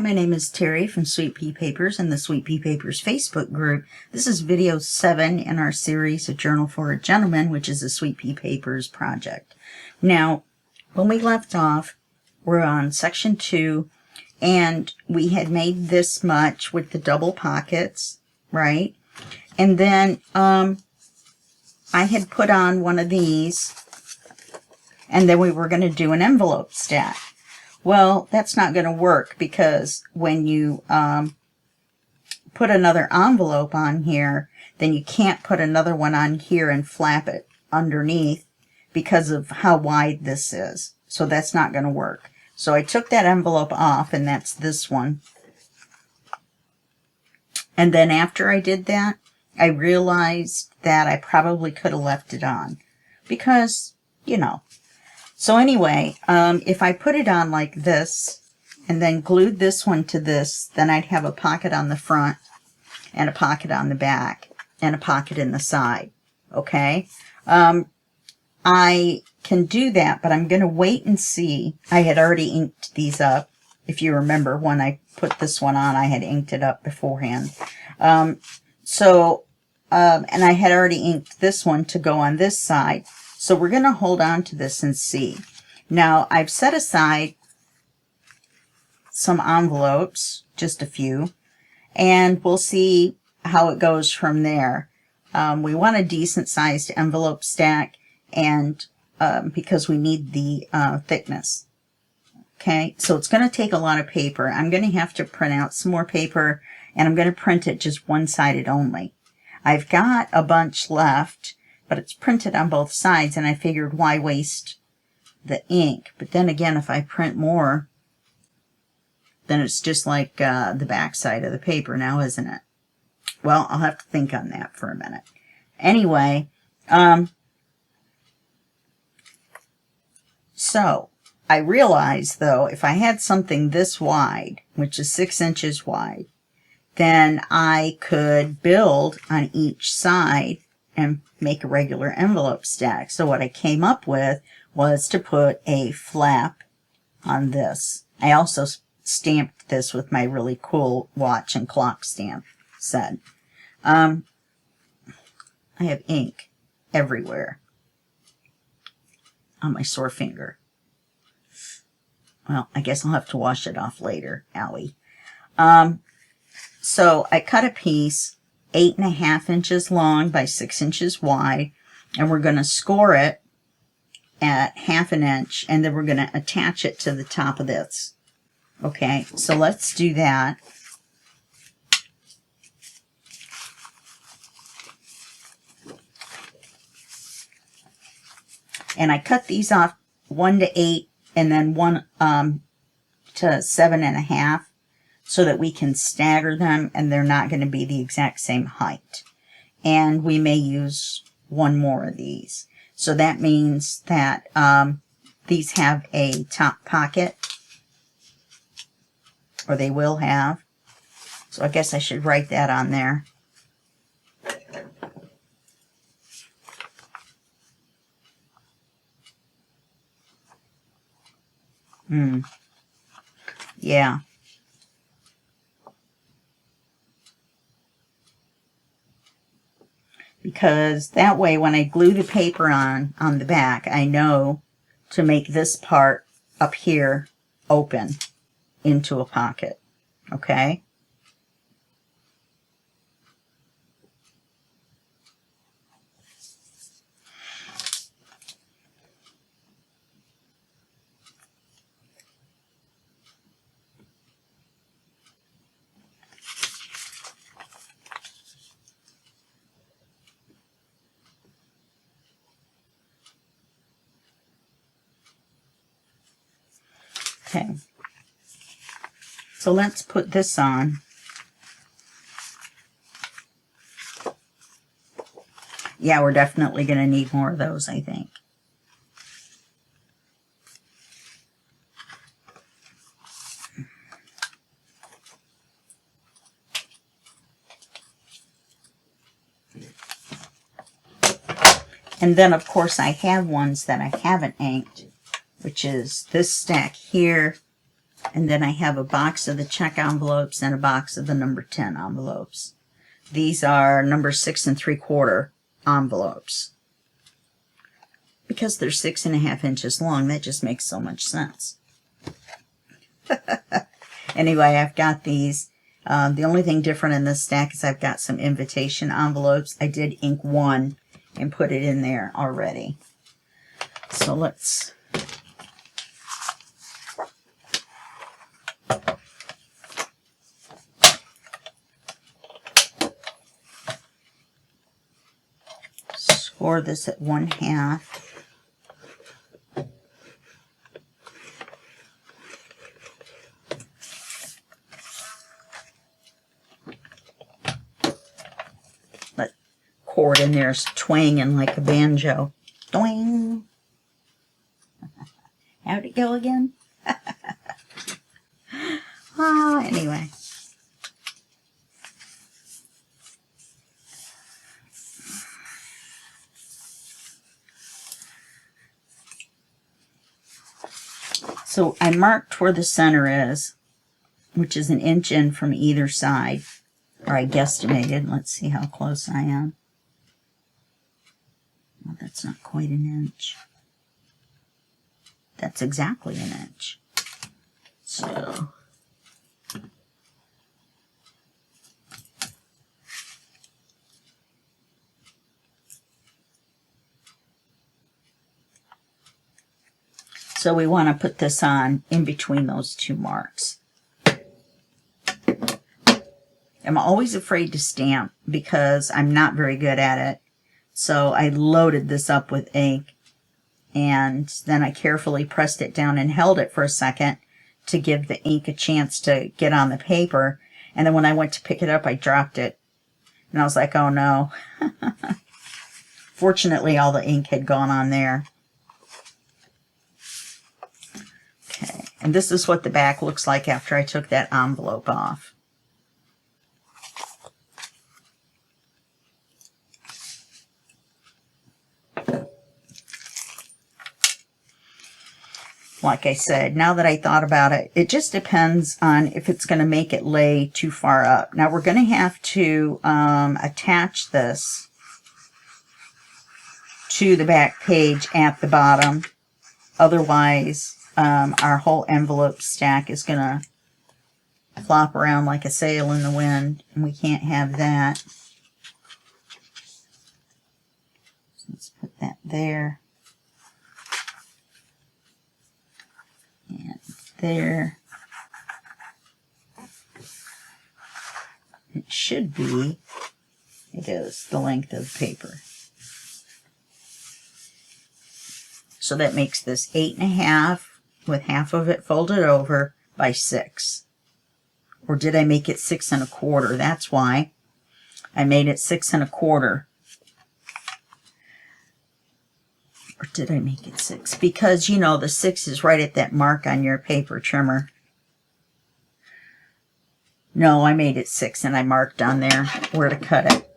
my name is Terry from Sweet Pea Papers and the Sweet Pea Papers Facebook group. This is video 7 in our series, A Journal for a Gentleman, which is a Sweet Pea Papers project. Now, when we left off, we're on section 2, and we had made this much with the double pockets, right? And then I had put on one of these, and then we were going to do an envelope stack. Well, that's not going to work because when you put another envelope on here, then you can't put another one on here and flap it underneath because of how wide this is. So that's not going to work. So I took that envelope off, and that's this one. And then after I did that, I realized that I probably could have left it on because, you know. So anyway, if I put it on like this and then glued this one to this, then I'd have a pocket on the front and a pocket on the back and a pocket in the side. Okay? I can do that, but I'm going to wait and see. I had already inked these up. If you remember, when I put this one on, I had inked it up beforehand. And I had already inked this one to go on this side. So we're going to hold on to this and see. Now, I've set aside some envelopes, just a few, and we'll see how it goes from there. We want a decent-sized envelope stack, and because we need the thickness. Okay, so it's going to take a lot of paper. I'm going to have to print out some more paper, and I'm going to print it just one-sided only. I've got a bunch left, but it's printed on both sides, and I figured why waste the ink. But then again, if I print more, then it's just like the back side of the paper now, isn't it? Well, I'll have to think on that for a minute. Anyway, so I realized, though, if I had something this wide, which is 6 inches wide, then I could build on each side and make a regular envelope stack. So what I came up with was to put a flap on this. I also stamped this with my really cool watch and clock stamp set. I have ink everywhere on my sore finger. Well, I guess I'll have to wash it off later, owie. So I cut a piece 8.5 inches long by 6 inches wide, and we're going to score it at 1/2 inch, and then we're going to attach it to the top of this. Okay, so let's do that. And I cut these off 1 to 8 and then 1 to 7.5 so that we can stagger them and they're not going to be the exact same height. And we may use one more of these. So that means that these have a top pocket, or they will have. So I guess I should write that on there. Yeah. Because that way when I glue the paper on the back, I know to make this part up here open into a pocket. Okay? Okay, so let's put this on. Yeah, we're definitely going to need more of those, I think. And then, of course, I have ones that I haven't inked, which is this stack here And then I have a box of the check envelopes and a box of the number 10 envelopes. These are number 6 3/4 envelopes. Because they're 6.5 inches long, that just makes so much sense. Anyway, I've got these. The only thing different in this stack is I've got some invitation envelopes. I did ink one and put it in there already. So let's... score this at 1/2. That chord in there is twanging like a banjo. Doing. How'd it go again? Anyway. So I marked where the center is, which is 1 inch in from either side, or I guesstimated. Let's see how close I am. Well, that's not quite 1 inch. That's exactly 1 inch. So we want to put this on in between those two marks. I'm always afraid to stamp because I'm not very good at it. So I loaded this up with ink, and then I carefully pressed it down and held it for a second to give the ink a chance to get on the paper. And then when I went to pick it up, I dropped it. And I was like, oh no. Fortunately, all the ink had gone on there. Okay, and this is what the back looks like after I took that envelope off. Like I said, now that I thought about it, it just depends on if it's going to make it lay too far up. Now we're going to have to attach this to the back page at the bottom. Otherwise, our whole envelope stack is going to flop around like a sail in the wind, and we can't have that. So let's put that there. And there. It should be, it is, the length of the paper. So that makes this 8.5 with half of it folded over by 6. Or did I make it 6 1/4? That's why I made it 6 1/4. Or did I make it 6? Because, you know, the 6 is right at that mark on your paper trimmer. No, I made it 6 and I marked on there where to cut it.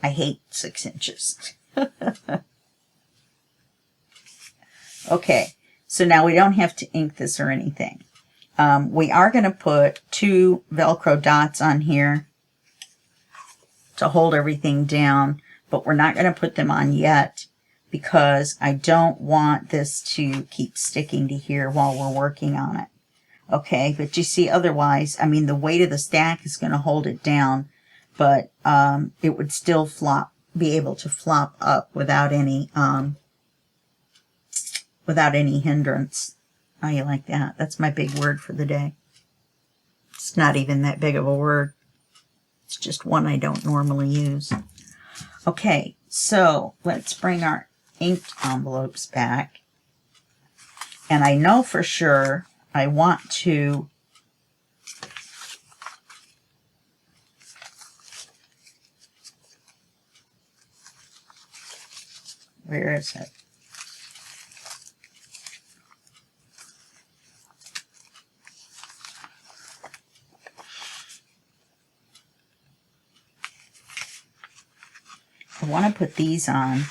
I hate 6 inches. Okay, so now we don't have to ink this or anything. We are going to put 2 Velcro dots on here to hold everything down, but we're not going to put them on yet because I don't want this to keep sticking to here while we're working on it. Okay, but you see, otherwise, I mean, the weight of the stack is going to hold it down, but it would still be able to flop up without any hindrance. How you like that? That's my big word for the day. It's not even that big of a word. It's just one I don't normally use. Okay, so let's bring our inked envelopes back. And I know for sure I want to where is it? I want to put these on,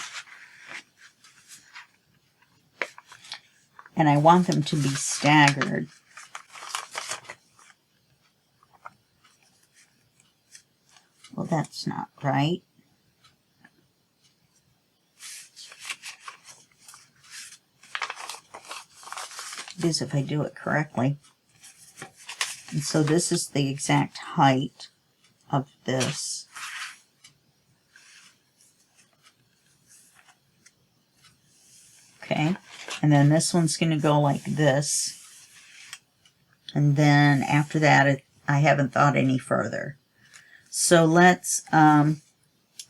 and I want them to be staggered. that's not right. It is if I do it correctly. And so this is the exact height of this. Okay, and then this one's going to go like this. And then after that, I haven't thought any further. So let's,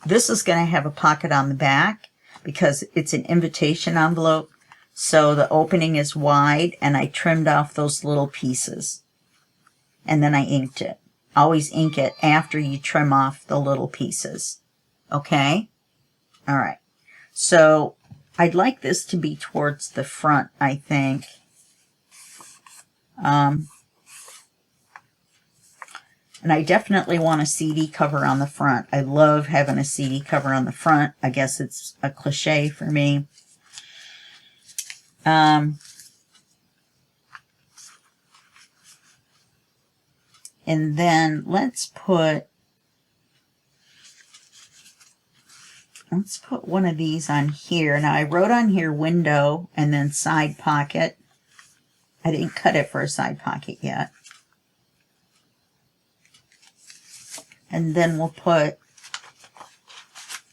this is going to have a pocket on the back because it's an invitation envelope. So the opening is wide, and I trimmed off those little pieces. And then I inked it. Always ink it after you trim off the little pieces. Okay? All right. So I'd like this to be towards the front, I think. And I definitely want a CD cover on the front. I love having a CD cover on the front. I guess it's a cliche for me. And then let's put one of these on here. Now I wrote on here window and then side pocket. I didn't cut it for a side pocket yet. And then we'll put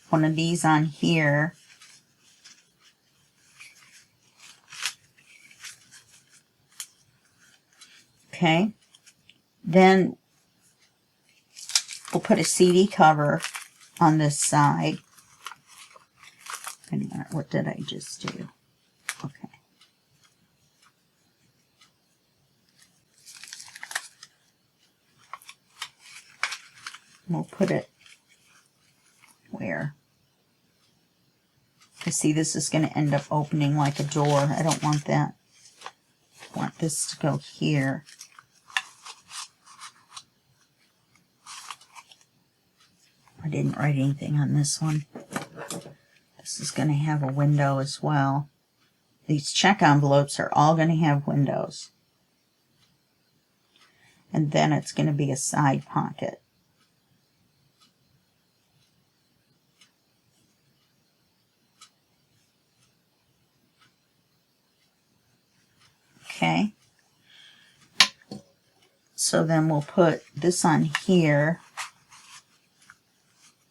one of these on here. Okay. Then we'll put a CD cover on this side. Wait a minute, what did I just do? Okay. We'll put it where? You see, this is going to end up opening like a door. I don't want that. I want this to go here. I didn't write anything on this one. This is going to have a window as well. These check envelopes are all going to have windows. And then it's going to be a side pocket. Okay. So then we'll put this on here.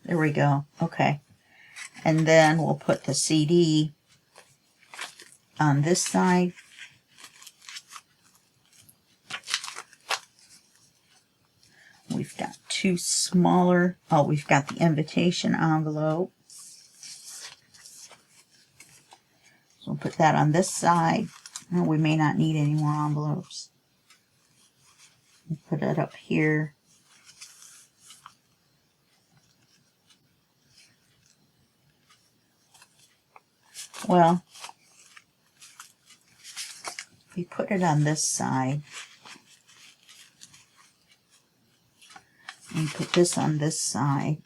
There we go. Okay. And then we'll put the CD on this side. We've got two smaller, oh, we've got the invitation envelope. So we'll put that on this side. Oh, we may not need any more envelopes. We'll put it up here. Well, if we put it on this side, and put this on this side,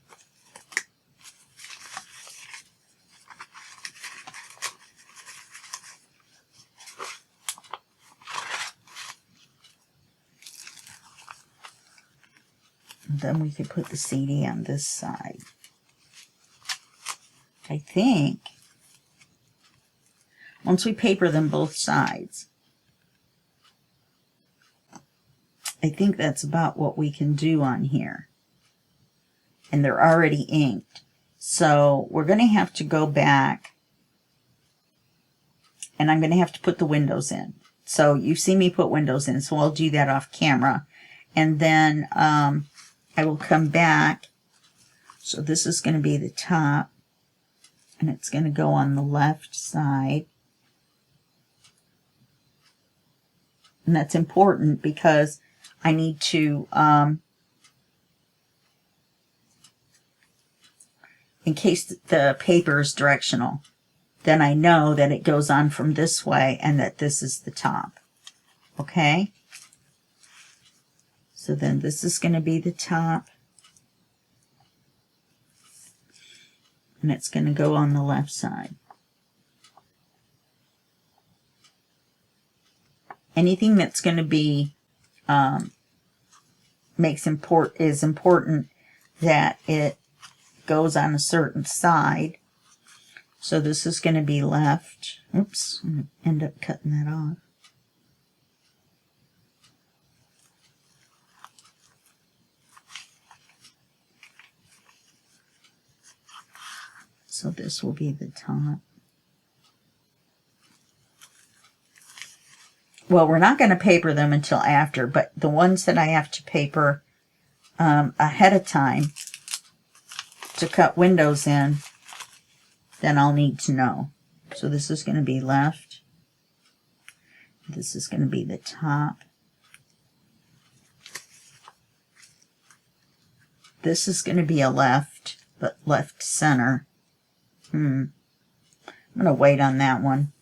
and then we could put the CD on this side. I think once we paper them both sides, I think that's about what we can do on here. And they're already inked. So we're going to have to go back, and I'm going to have to put the windows in. So you see me put windows in, so I'll do that off camera. And then I will come back. So this is going to be the top, and it's going to go on the left side. And that's important because I need to, in case the paper is directional, then I know that it goes on from this way and that this is the top. Okay? So then this is going to be the top. And it's going to go on the left side. Anything that's going to be is important that it goes on a certain side. So this is going to be left. Oops, I'm going to end up cutting that off. So this will be the top. Well, we're not going to paper them until after, but the ones that I have to paper ahead of time to cut windows in, then I'll need to know. So this is going to be left. This is going to be the top. This is going to be a left, but left center. I'm going to wait on that one.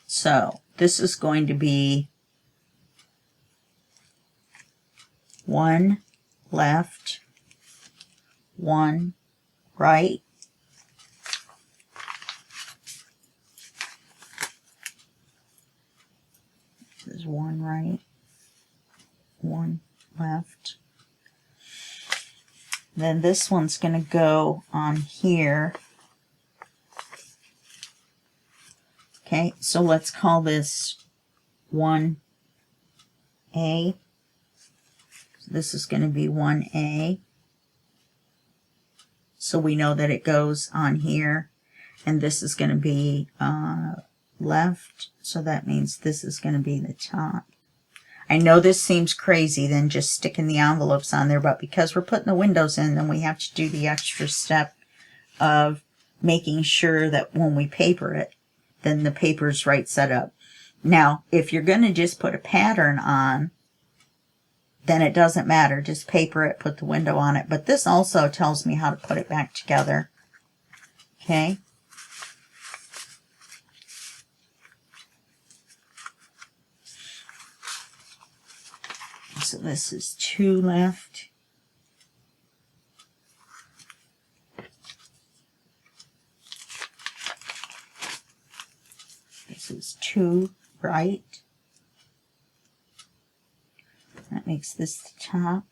So this is going to be one left, one right, this is one right, one left. Then this one's going to go on here. Okay, so let's call this 1A. This is going to be 1A. So we know that it goes on here. And this is going to be left. So that means this is going to be the top. I know this seems crazy than just sticking the envelopes on there, but because we're putting the windows in, then we have to do the extra step of making sure that when we paper it, then the paper's right set up. Now, if you're going to just put a pattern on, then it doesn't matter. Just paper it, put the window on it. But this also tells me how to put it back together. Okay. So this is 2 left. This is 2 right. That makes this the top.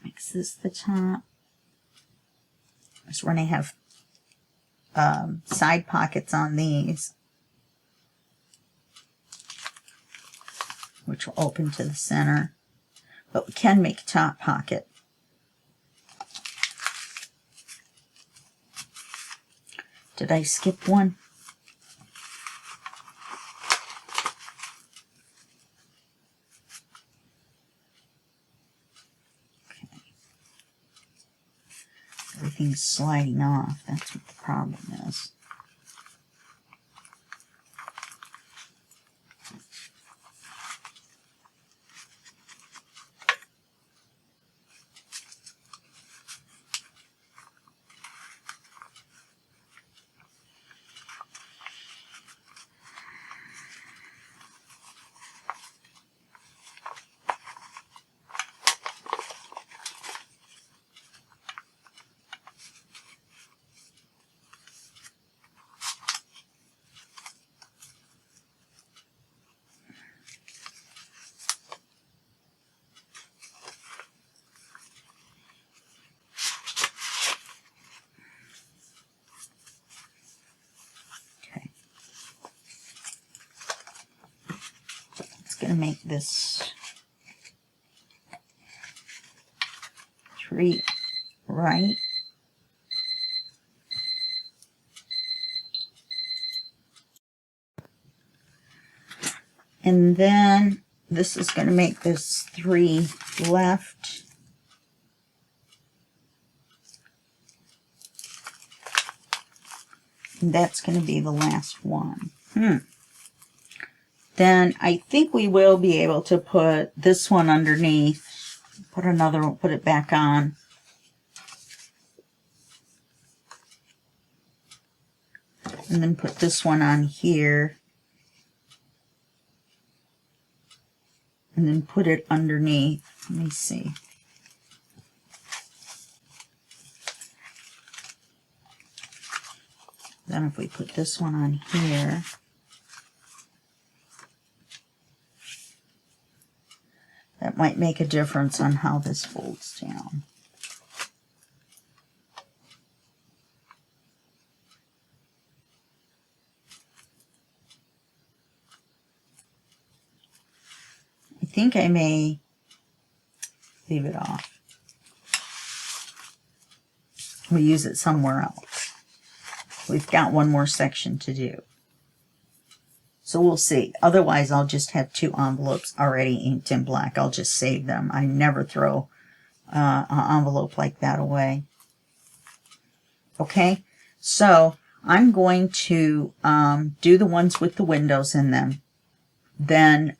Makes this the top. So we're going to have side pockets on these, which will open to the center. But we can make a top pocket. Did I skip one? Okay. Everything's sliding off. That's what the problem is. Going to make this 3 right, and then this is going to make this 3 left, and that's going to be the last one. Then I think we will be able to put this one underneath, put another one, put it back on. And then put this one on here. And then put it underneath. Let me see. Then if we put this one on here, that might make a difference on how this folds down. I think I may leave it off. We'll use it somewhere else. We've got one more section to do. So we'll see. Otherwise, I'll just have 2 envelopes already inked in black. I'll just save them. I never throw an envelope like that away. Okay, so I'm going to do the ones with the windows in them. Then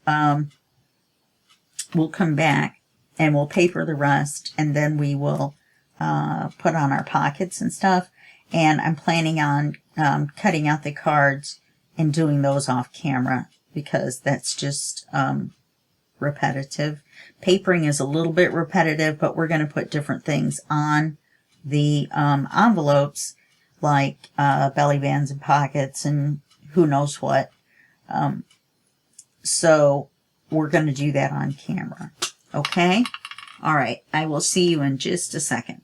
we'll come back and we'll paper the rest, and then we will put on our pockets and stuff. And I'm planning on cutting out the cards and doing those off camera, because that's just repetitive. Papering is a little bit repetitive, but we're going to put different things on the envelopes, like belly bands and pockets and who knows what. So we're going to do that on camera. Okay? All right. I will see you in just a second.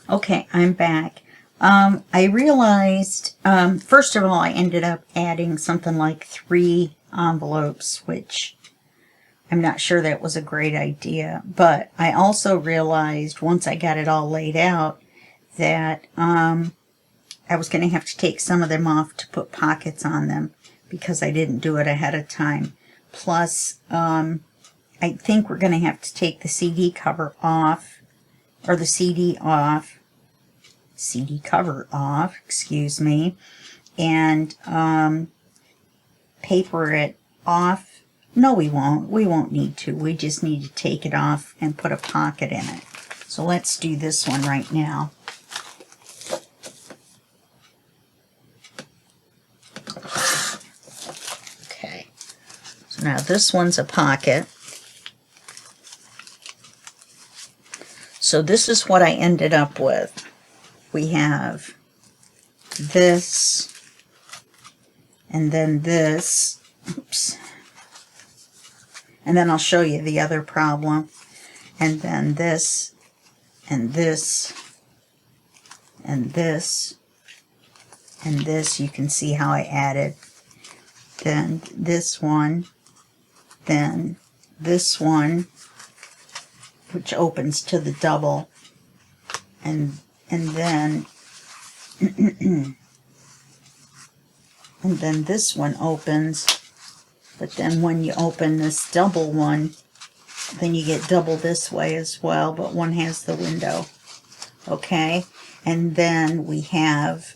Okay, I'm back. I realized, first of all, I ended up adding something like 3 envelopes, which I'm not sure that was a great idea. But I also realized, once I got it all laid out, that I was going to have to take some of them off to put pockets on them, because I didn't do it ahead of time. Plus, I think we're going to have to take the CD cover off, or the CD cover off, excuse me, and paper it off. No, we won't need to. We just need to take it off and put a pocket in it. So let's do this one right now. Okay, so now this one's a pocket. So this is what I ended up with. We have this, and then this, oops, and then I'll show you the other problem, and then this, and this, and this, and this. You can see how I added. Then this one, then this one, which opens to the double, and then and then this one opens, but then when you open this double one, then you get double this way as well, but one has the window. Okay, and then we have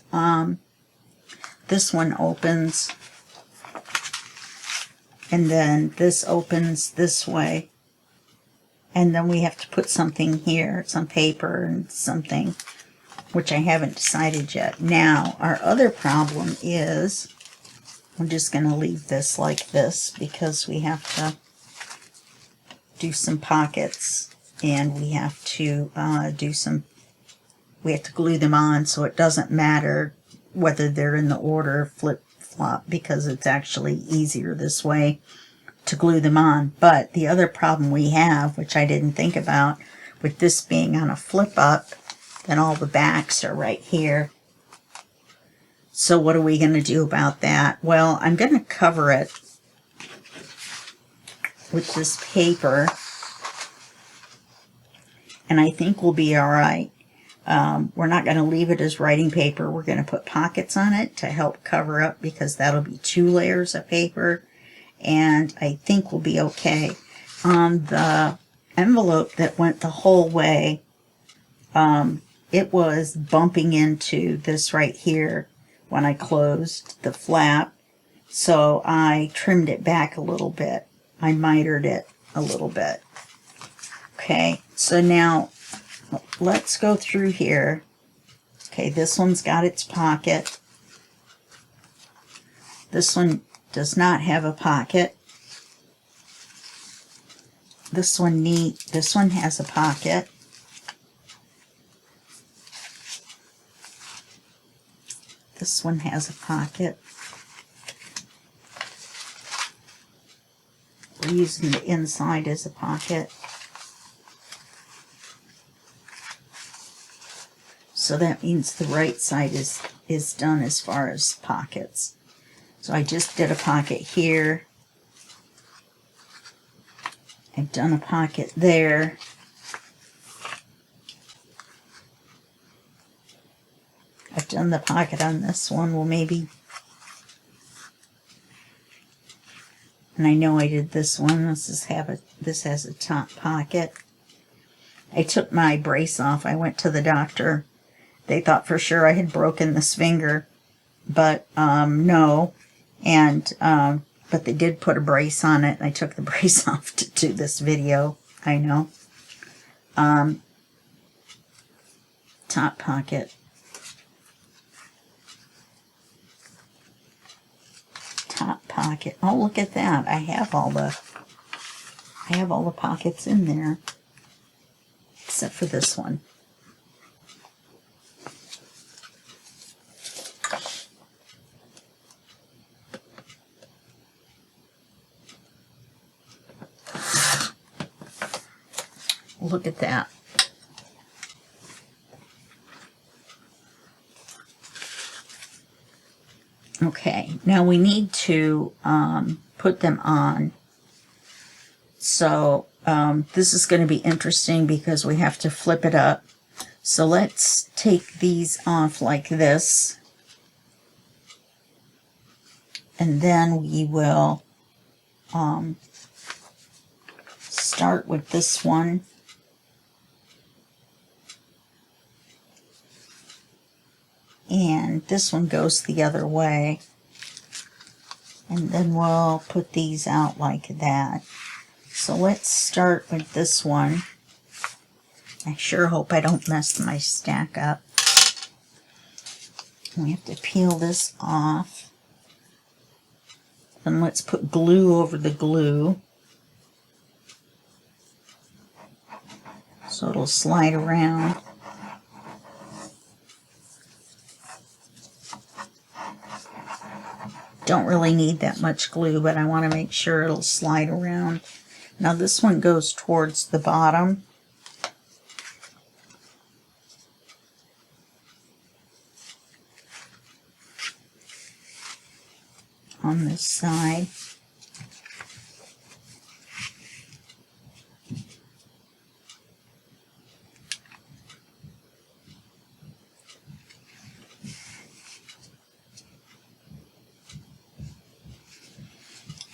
this one opens, and then this opens this way. And then we have to put something here, some paper and something, which I haven't decided yet. Now, our other problem is, I'm just going to leave this like this, because we have to do some pockets, and we have to we have to glue them on, so it doesn't matter whether they're in the order flip-flop, because it's actually easier this way to glue them on. But the other problem we have, which I didn't think about, with this being on a flip up, then all the backs are right here. So what are we going to do about that? Well, I'm going to cover it with this paper, and I think we'll be all right. We're not going to leave it as writing paper. We're going to put pockets on it to help cover up, because that'll be 2 layers of paper. And I think we'll be okay. On the envelope that went the whole way, it was bumping into this right here when I closed the flap. So I trimmed it back a little bit. I mitered it a little bit. Okay, so now let's go through here. Okay, this one's got its pocket. This one does not have a pocket. This one has a pocket. This one has a pocket. We're using the inside as a pocket. So that means the right side is done as far as pockets. So I just did a pocket here. I've done a pocket there. I've done the pocket on this one. Well, maybe. And I know I did this one. This has a top pocket. I took my brace off. I went to the doctor. They thought for sure I had broken this finger, but no. And but they did put a brace on it. I took the brace off to do this video. I know. Top pocket. Top pocket. Oh, look at that. I have all the pockets in there. Except for this one. Look at that. Okay, now we need to put them on. So this is going to be interesting because we have to flip it up. So let's take these off like this. And then we will start with this one. And this one goes the other way. And then we'll put these out like that. So let's start with this one. I sure hope I don't mess my stack up. We have to peel this off. Then let's put glue over the glue. So it'll slide around. Don't really need that much glue, but I want to make sure it'll slide around. Now this one goes towards the bottom. On this side.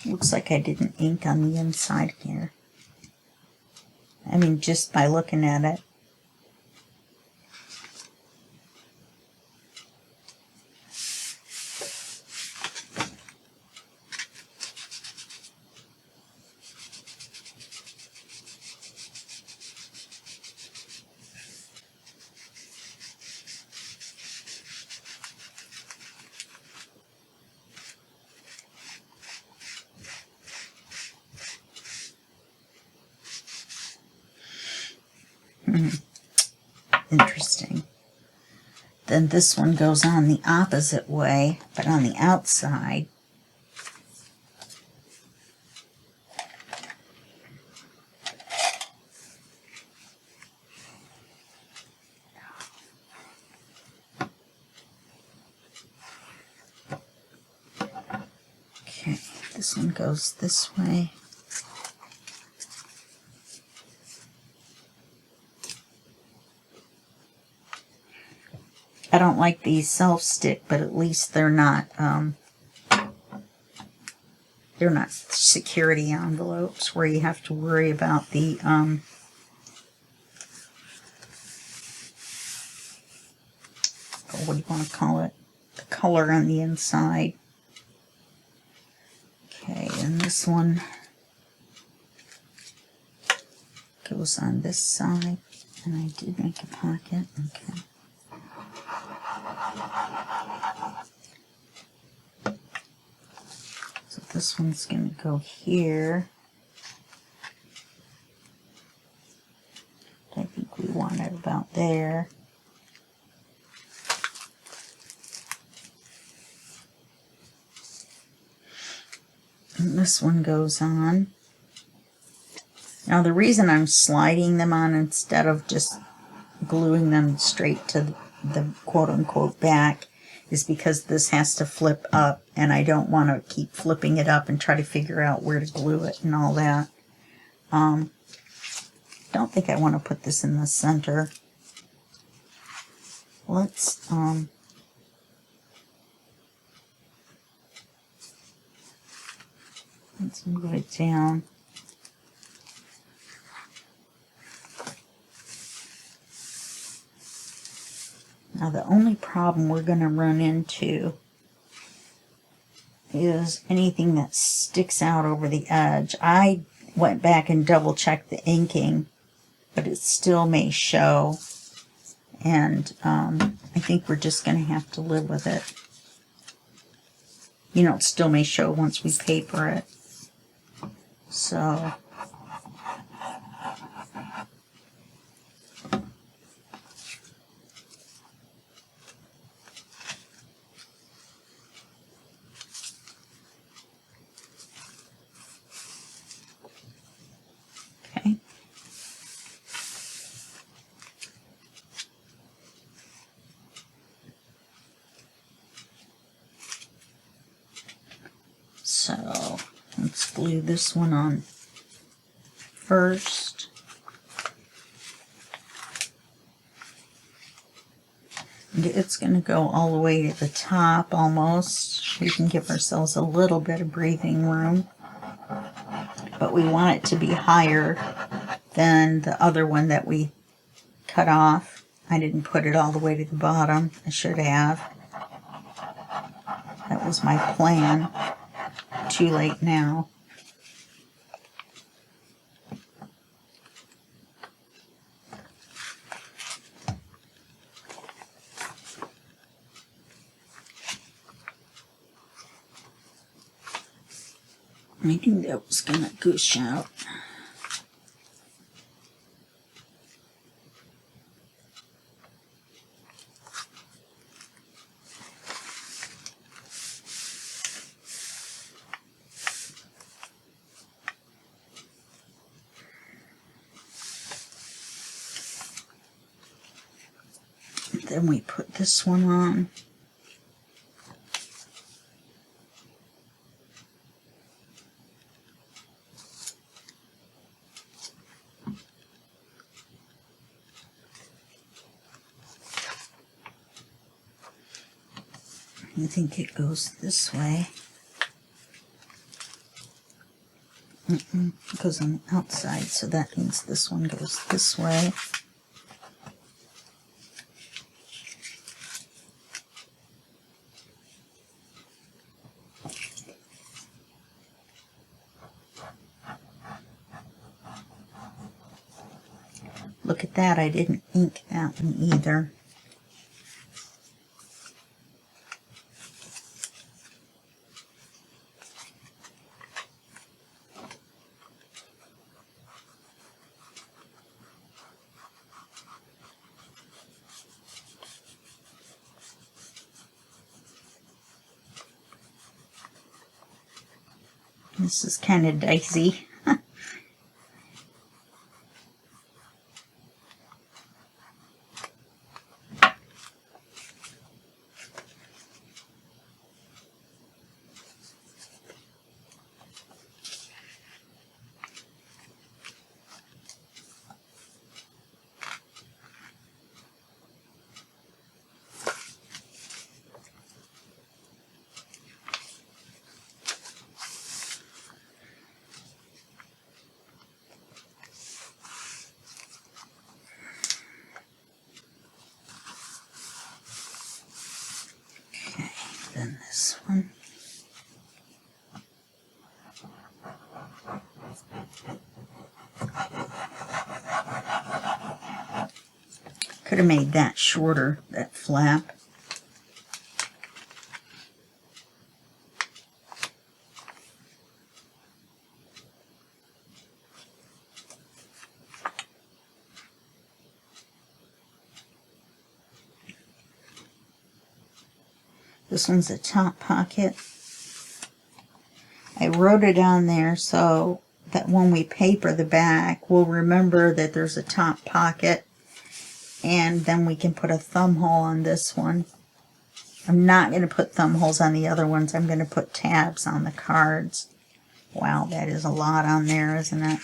Looks like I didn't ink on the inside here. I mean, just by looking at it. Interesting. Then this one goes on the opposite way, but on the outside. Okay, this one goes this way. I don't like these self-stick, but at least they're not security envelopes where you have to worry about the what do you want to call it? The color on the inside. Okay, and this one goes on this side, and I did make a pocket. Okay. So this one's going to go here. I think we want it about there. And this one goes on. Now the reason I'm sliding them on instead of just gluing them straight to the quote-unquote back is because this has to flip up, and I don't want to keep flipping it up and try to figure out where to glue it and all that. Don't think I want to put this in the center. Let's move it down. Now the only problem we're going to run into is anything that sticks out over the edge. I went back and double checked the inking, but it still may show, and I think we're just going to have to live with it. You know, it still may show once we paper it. So okay. So let's glue this one on first. And it's going to go all the way to the top almost. We can give ourselves a little bit of breathing room, but we want it to be higher than the other one that we cut off. I didn't put it all the way to the bottom. I should have. That was my plan. Too late now. I knew that was going to goosh out. Then we put this one on. I think it goes this way. It goes on the outside, so that means this one goes this way. Look at that, I didn't ink that one either. This is kind of dicey. Then this one. Could have made that shorter, that flap. This one's a top pocket. I wrote it on there so that when we paper the back, we'll remember that there's a top pocket, and then we can put a thumb hole on this one. I'm not going to put thumb holes on the other ones. I'm going to put tabs on the cards. Wow, that is a lot on there, isn't it?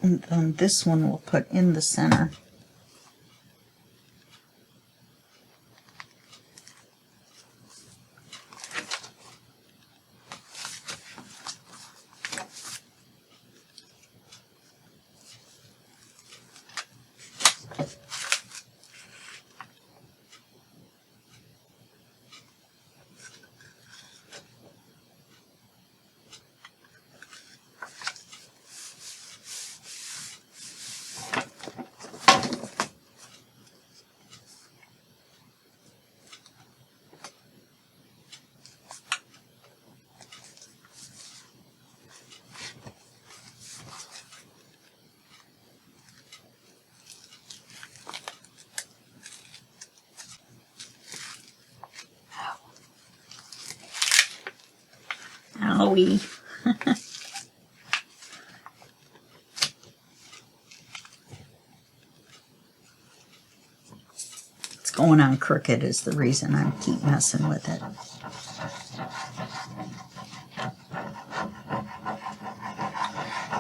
And then this one we'll put in the center. Owie. It's going on crooked is the reason I keep messing with it.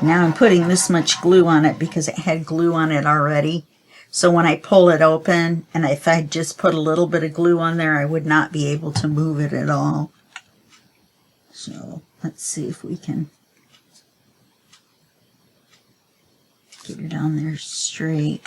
Now I'm putting this much glue on it because it had glue on it already. So when I pull it open, and if I just put a little bit of glue on there, I would not be able to move it at all. So let's see if we can get it on there straight.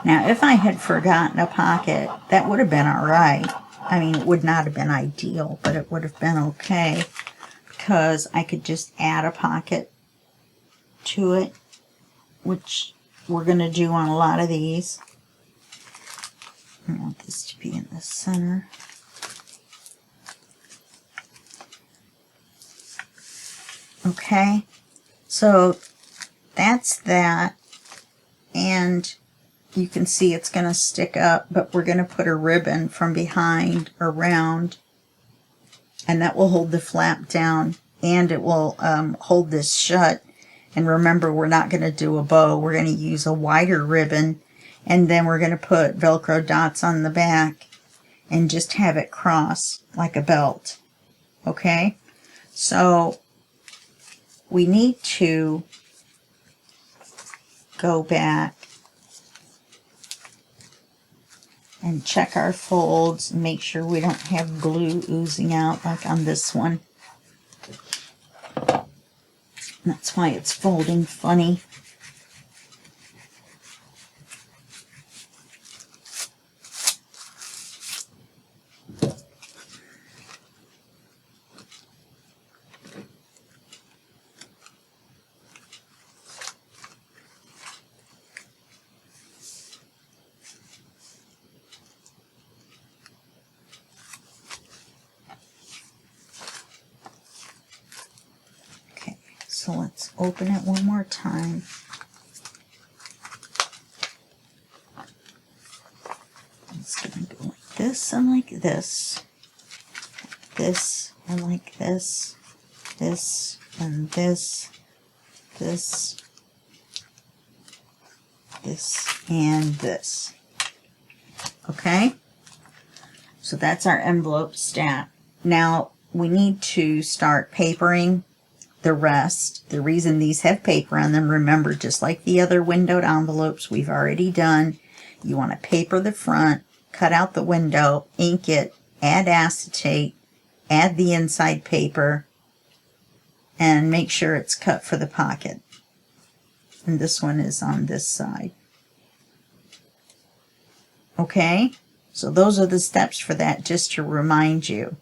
Now, if I had forgotten a pocket, that would have been all right. I mean, it would not have been ideal, but it would have been okay because I could just add a pocket to it, which we're going to do on a lot of these. I want this to be in the center. Okay, so that's that, and you can see it's going to stick up, but we're going to put a ribbon from behind around, and that will hold the flap down, and it will hold this shut. And remember, we're not going to do a bow. We're going to use a wider ribbon, and then we're going to put Velcro dots on the back and just have it cross like a belt. Okay? So we need to go back and check our folds and make sure we don't have glue oozing out like on this one. That's why it's folding funny. So let's open it one more time. It's going to go like this and like this. This and like this. This and this. This. This and this. Okay? So that's our envelope stack. Now we need to start papering the rest. The reason these have paper on them, remember, just like the other windowed envelopes we've already done, you want to paper the front, cut out the window, ink it, add acetate, add the inside paper, and make sure it's cut for the pocket. And this one is on this side. Okay, so those are the steps for that, just to remind you.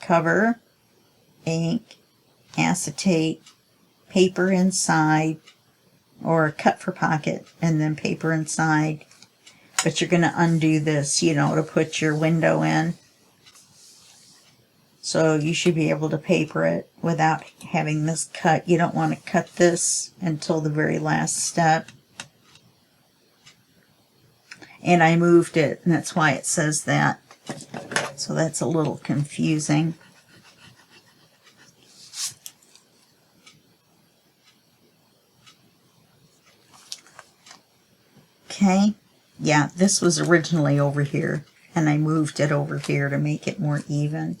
Cover, ink, acetate, paper inside, or cut for pocket, and then paper inside. But you're going to undo this, you know, to put your window in. So you should be able to paper it without having this cut. You don't want to cut this until the very last step. And I moved it, and that's why it says that. So that's a little confusing. Okay, yeah, this was originally over here, and I moved it over here to make it more even.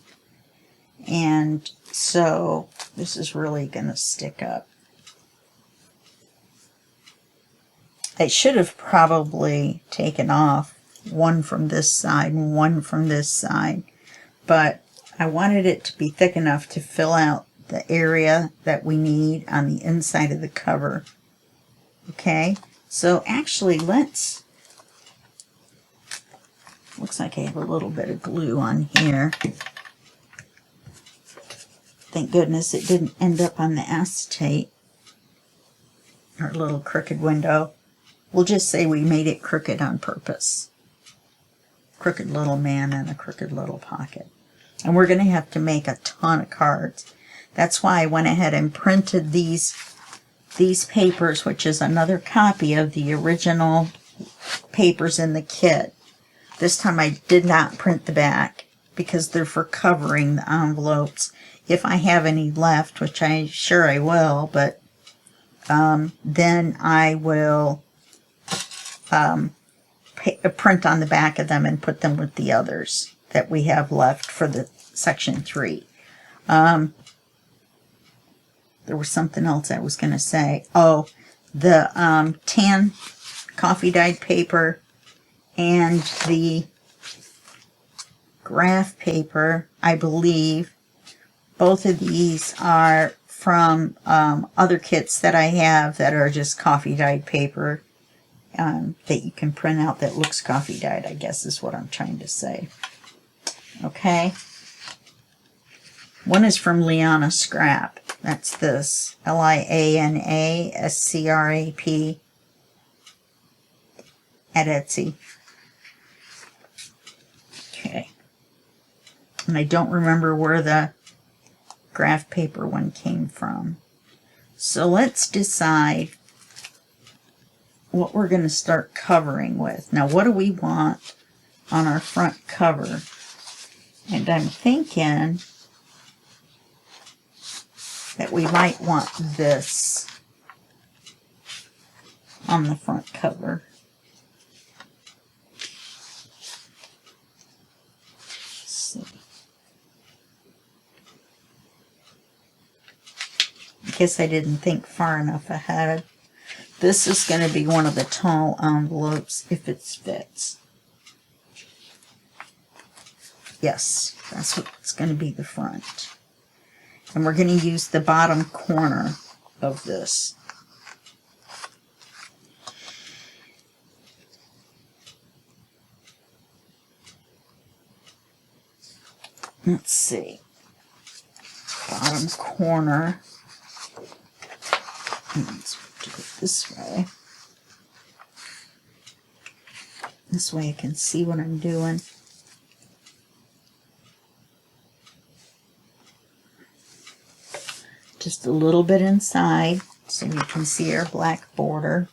And so this is really going to stick up. I should have probably taken off one from this side and one from this side, but I wanted it to be thick enough to fill out the area that we need on the inside of the cover. Okay, so actually let's, looks like I have a little bit of glue on here. Thank goodness it didn't end up on the acetate, our little crooked window. We'll just say we made it crooked on purpose. Crooked little man and a crooked little pocket. And we're going to have to make a ton of cards. That's why I went ahead and printed these papers, which is another copy of the original papers in the kit. This time I did not print the back because they're for covering the envelopes. If I have any left, which I'm sure I will, but then I will print on the back of them and put them with the others that we have left for the section 3. There was something else I was going to say. Oh, the tan coffee dyed paper and the graph paper, I believe, both of these are from other kits that I have that are just coffee dyed paper. That you can print out that looks coffee dyed, I guess is what I'm trying to say. Okay. One is from Liana Scrap. That's this. Liana-Scrap at Etsy. Okay. And I don't remember where the graph paper one came from. So let's decide what we're going to start covering with. Now, what do we want on our front cover? And I'm thinking that we might want this on the front cover. Let's see. I guess I didn't think far enough ahead. This is going to be one of the tall envelopes if it fits. Yes, that's what's going to be the front. And we're going to use the bottom corner of this. Let's see. Bottom corner. Let's do it this way. This way I can see what I'm doing. just a little bit inside so you can see our black border.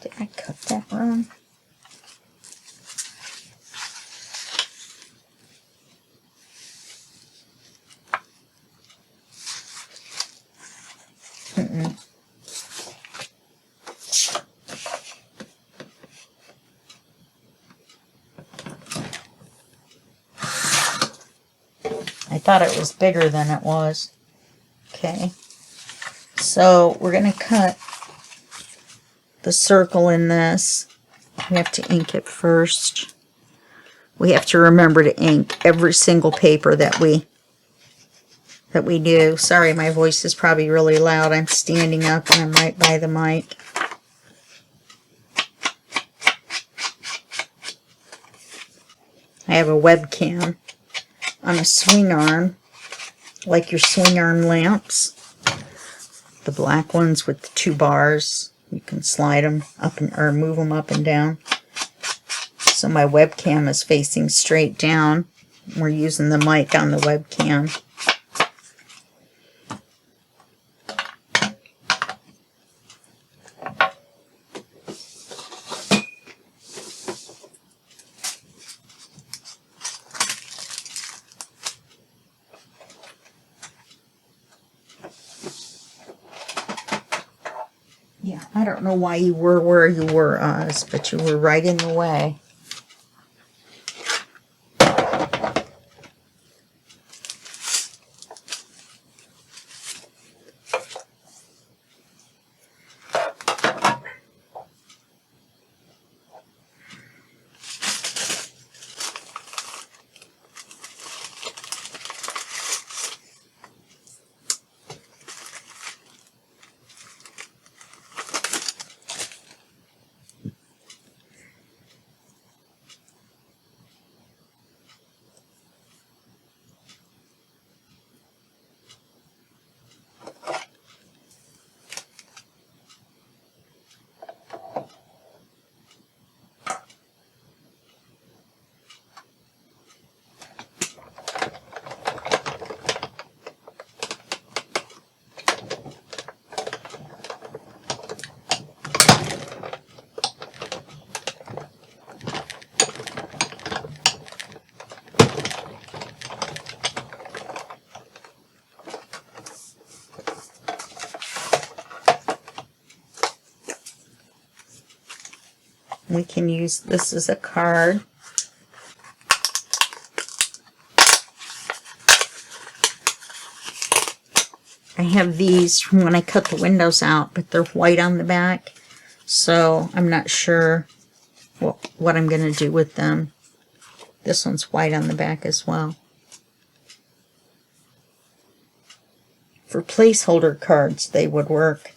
Did I cut that wrong? I thought it was bigger than it was. Okay, so we're going to cut the circle in this. We have to ink it first. We have to remember to ink every single paper that we do. Sorry, my voice is probably really loud. I'm standing up and I'm right by the mic. I have a webcam on a swing arm, like your swing arm lamps. The black ones with the 2 bars. You can slide them up or move them up and down. So my webcam is facing straight down. We're using the mic on the webcam. Yeah, I don't know why you were where you were, Oz, but you were right in the way. We can use this as a card. I have these from when I cut the windows out, but they're white on the back, so I'm not sure what I'm going to do with them. This one's white on the back as well. For placeholder cards, they would work.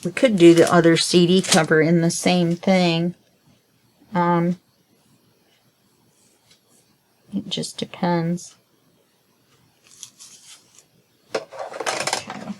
We could do the other CD cover in the same thing. It just depends. Okay.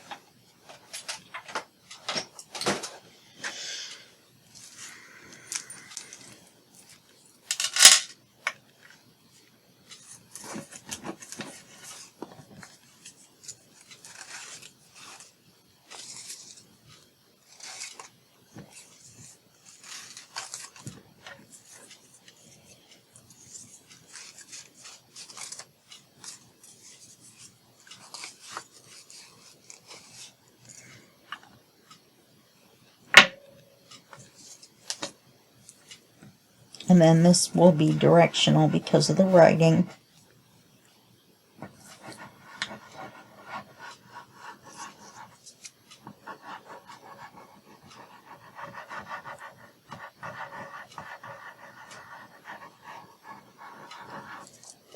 And then this will be directional because of the writing.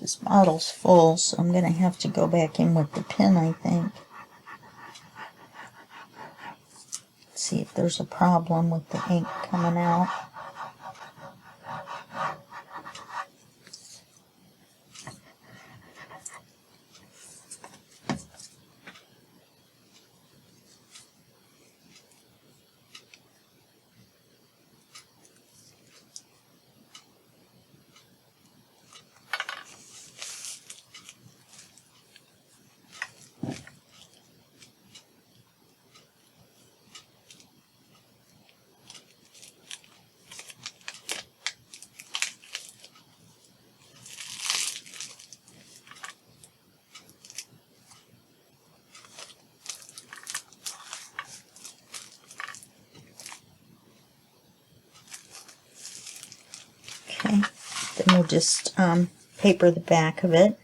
This bottle's full, so I'm going to have to go back in with the pen, I think. See if there's a problem with the ink coming out. Okay, then we'll just paper the back of it.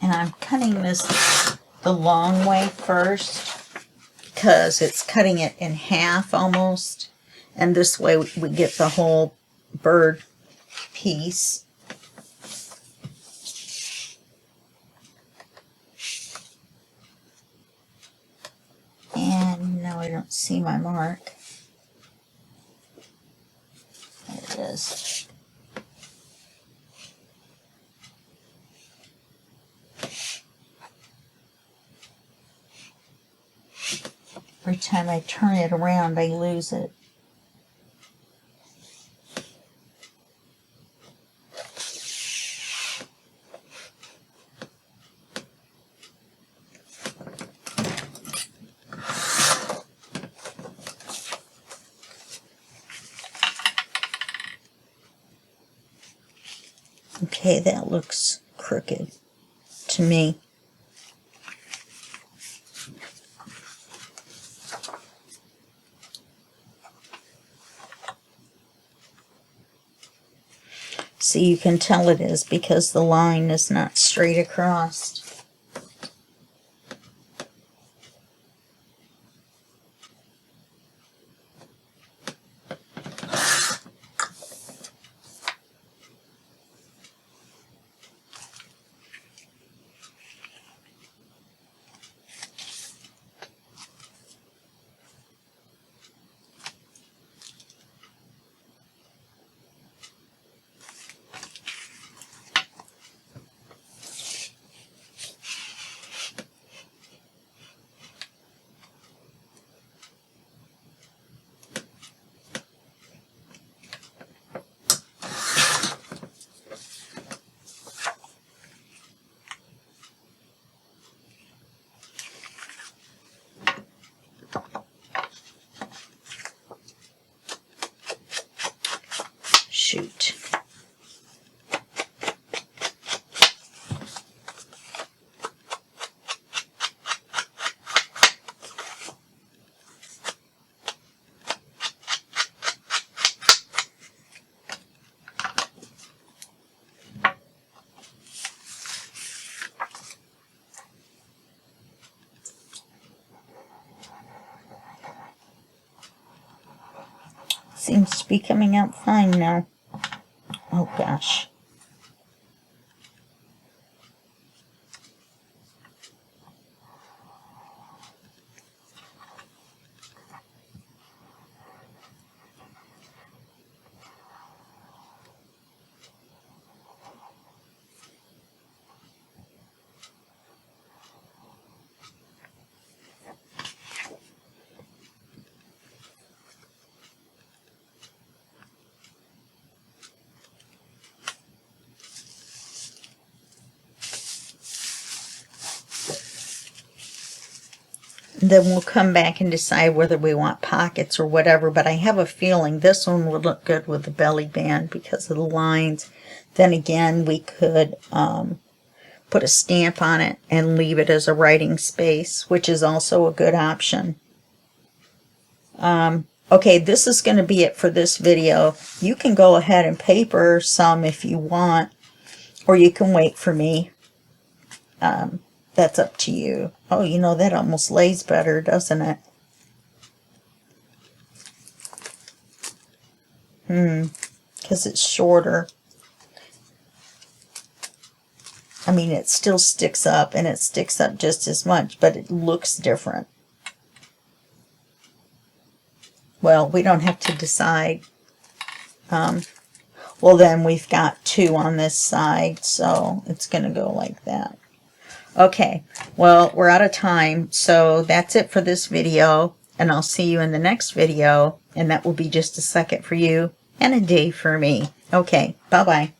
And I'm cutting this the long way first because it's cutting it in half almost. And this way we get the whole bird piece. And now I don't see my mark. There it is. Every time I turn it around, I lose it. Okay, that looks crooked to me. See, you can tell it is because the line is not straight across. Shoot. Seems to be coming out fine now. Oh gosh. then we'll come back and decide whether we want pockets or whatever. But I have a feeling this one would look good with the belly band because of the lines. Then again, we could put a stamp on it and leave it as a writing space, which is also a good option. Okay, this is going to be it for this video. You can go ahead and paper some if you want, or you can wait for me. That's up to you. Oh, you know, that almost lays better, doesn't it? Because it's shorter. I mean, it still sticks up, and it sticks up just as much, but it looks different. Well, we don't have to decide. Well, then we've got 2 on this side, so it's going to go like that. Okay, well, we're out of time, so that's it for this video, and I'll see you in the next video, and that will be just a second for you and a day for me. Okay, bye-bye.